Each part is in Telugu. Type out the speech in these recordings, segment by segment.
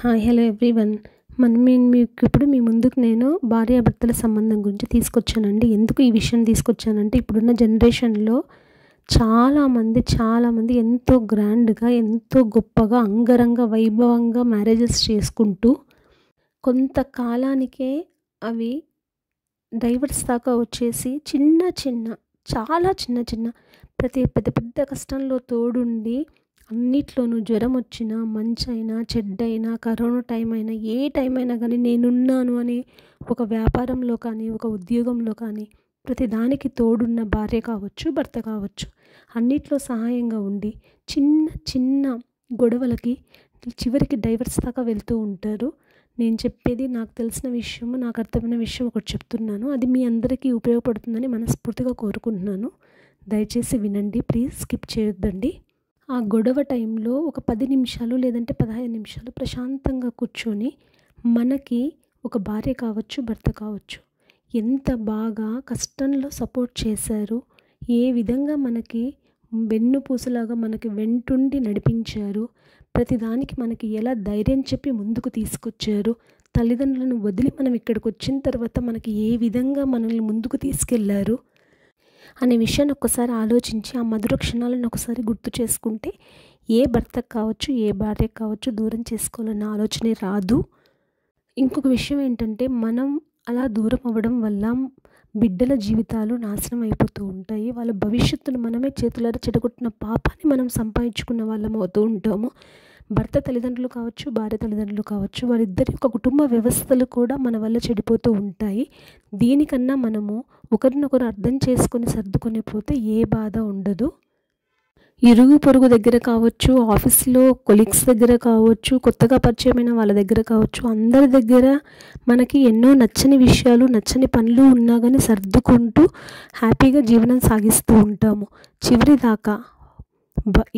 Hi hello everyone. నేను మీకు ఇప్పుడు మీ ముందుకు నేను భార్యాభర్తల సంబంధం గురించి తీసుకొచ్చానండి. ఎందుకు ఈ విషయం తీసుకొచ్చానంటే, ఇప్పుడున్న జనరేషన్లో చాలామంది ఎంతో గ్రాండ్గా, ఎంతో గొప్పగా, అంగరంగ వైభవంగా మ్యారేజెస్ చేసుకుంటూ కొంతకాలానికే అవి డైవర్స్ దాకా వచ్చేసి చాలా చిన్న ప్రతి పెద్ద కష్టంలో తోడుండి, అన్నిట్లోనూ జ్వరం వచ్చినా, మంచైనా, చెడ్డైనా, కరోనా టైం అయినా, ఏ టైం అయినా కానీ నేనున్నాను అని ఒక వ్యాపారంలో కానీ, ఒక ఉద్యోగంలో కానీ ప్రతిదానికి తోడున్న భార్య కావచ్చు, భర్త కావచ్చు, అన్నిట్లో సహాయంగా ఉండి చిన్న గొడవలకి చివరికి డైవర్స్ దాకా వెళ్తూ ఉంటారు. నేను చెప్పేది నాకు తెలిసిన విషయము, నాకు అర్థమైన విషయం ఒకటి చెప్తున్నాను. అది మీ అందరికీ ఉపయోగపడుతుందని మనస్ఫూర్తిగా కోరుకుంటున్నాను. దయచేసి వినండి, ప్లీజ్ స్కిప్ చేయొద్దండి. ఆ గొడవ టైంలో ఒక 10 నిమిషాలు లేదంటే 15 నిమిషాలు ప్రశాంతంగా కూర్చొని, మనకి ఒక భార్య కావచ్చు, భర్త కావచ్చు, ఎంత బాగా కష్టంలో సపోర్ట్ చేశారు, ఏ విధంగా మనకి వెన్నుపూసలాగా మనకి వెంటుండి నడిపించారు, ప్రతిదానికి మనకి ఎలా ధైర్యం చెప్పి ముందుకు తీసుకొచ్చారు, తల్లిదండ్రులను వదిలి మనం ఇక్కడికి వచ్చిన తర్వాత మనకి ఏ విధంగా మనల్ని ముందుకు తీసుకెళ్లారు అనే విషయాన్ని ఒక్కసారి ఆలోచించి, ఆ మధుర క్షణాలను ఒకసారి గుర్తు చేసుకుంటే ఏ భర్తకు కావచ్చు, ఏ భార్యకు కావచ్చు దూరం చేసుకోవాలన్న ఆలోచనే రాదు. ఇంకొక విషయం ఏంటంటే, మనం అలా దూరం అవ్వడం వల్ల బిడ్డల జీవితాలు నాశనం అయిపోతూ ఉంటాయి. వాళ్ళ భవిష్యత్తును మనమే చేతులారా చెడగొట్టిన పాపాన్ని మనం సంపాదించుకున్న వాళ్ళం అవుతూ ఉంటాము. భర్త తల్లిదండ్రులు కావచ్చు, భార్య తల్లిదండ్రులు కావచ్చు, వారిద్దరి యొక్క కుటుంబ వ్యవస్థలు కూడా మన వల్ల చెడిపోతూ ఉంటాయి. దీనికన్నా మనము ఒకరినొకరు అర్థం చేసుకొని సర్దుకొని పోతే ఏ బాధ ఉండదు. ఇరుగు పొరుగు దగ్గర కావచ్చు, ఆఫీస్లో కొలీగ్స్ దగ్గర కావచ్చు, కొత్తగా పరిచయమైన వాళ్ళ దగ్గర కావచ్చు, అందరి దగ్గర మనకి ఎన్నో నచ్చని విషయాలు, నచ్చని పనులు ఉన్నా కానీ సర్దుకుంటూ హ్యాపీగా జీవనం సాగిస్తూ ఉంటాము. చివరి దాకా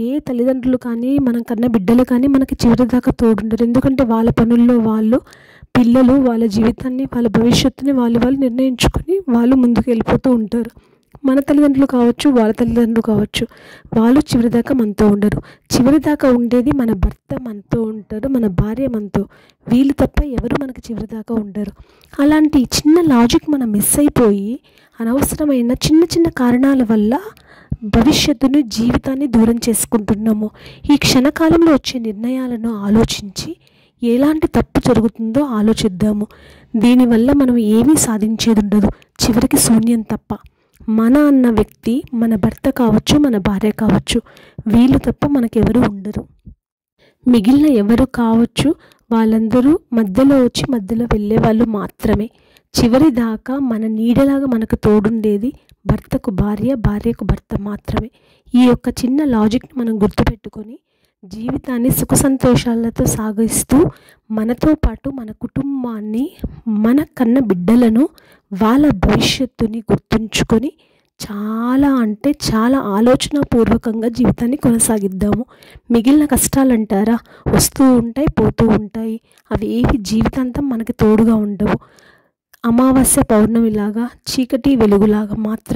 ఏ తల్లిదండ్రులు కానీ, మనం కన్నా బిడ్డలు కానీ మనకి చివరి దాకా తోడుండరు. ఎందుకంటే వాళ్ళ పనుల్లో వాళ్ళు, పిల్లలు వాళ్ళ జీవితాన్ని, వాళ్ళ భవిష్యత్తుని వాళ్ళు నిర్ణయించుకొని వాళ్ళు ముందుకు వెళ్ళిపోతూ ఉంటారు. మన తల్లిదండ్రులు కావచ్చు, వాళ్ళ తల్లిదండ్రులు కావచ్చు, వాళ్ళు చివరిదాకా మనతో ఉండరు. చివరిదాకా ఉండేది మన భర్త మనతో ఉంటారు, మన భార్య మనతో. వీళ్ళు తప్ప ఎవరు మనకి చివరిదాకా ఉండరు. అలాంటి చిన్న లాజిక్ మనం మిస్ అయిపోయి, అనవసరమైన చిన్న కారణాల వల్ల భవిష్యత్తును, జీవితాన్ని దూరం చేసుకుంటున్నాము. ఈ క్షణకాలంలో వచ్చే నిర్ణయాలను ఆలోచించి ఎలాంటి తప్పు జరుగుతుందో ఆలోచిద్దాము. దీనివల్ల మనం ఏమీ సాధించేది ఉండదు, చివరికి శూన్యం తప్ప. మన అన్న వ్యక్తి మన భర్త కావచ్చు, మన భార్య కావచ్చు, వీళ్ళు తప్ప మనకెవరు ఉండరు. మిగిలిన ఎవరు కావచ్చు, వాళ్ళందరూ మధ్యలో వచ్చి మధ్యలో వెళ్ళే వాళ్ళు మాత్రమే. చివరి దాకా మన నీడలాగా మనకు తోడుండేది భర్తకు భార్య, భార్యకు భర్త మాత్రమే. ఈ యొక్క చిన్న లాజిక్ని మనం గుర్తుపెట్టుకొని జీవితాన్ని సుఖ సంతోషాలతో సాగిస్తూ, మనతో పాటు మన కుటుంబాన్ని, మన కన్న బిడ్డలను, వాళ్ళ భవిష్యత్తుని గుర్తుంచుకొని చాలా ఆలోచనాపూర్వకంగా జీవితాన్ని కొనసాగిద్దాము. మిగిలిన కష్టాలంటారా, వస్తూ ఉంటాయి, పోతూ ఉంటాయి. అవి ఏవి జీవితాంతం మనకి తోడుగా ఉండవు. అమావాస్య పౌర్ణమిలాగా, చీకటి వెలుగులాగా మాత్రం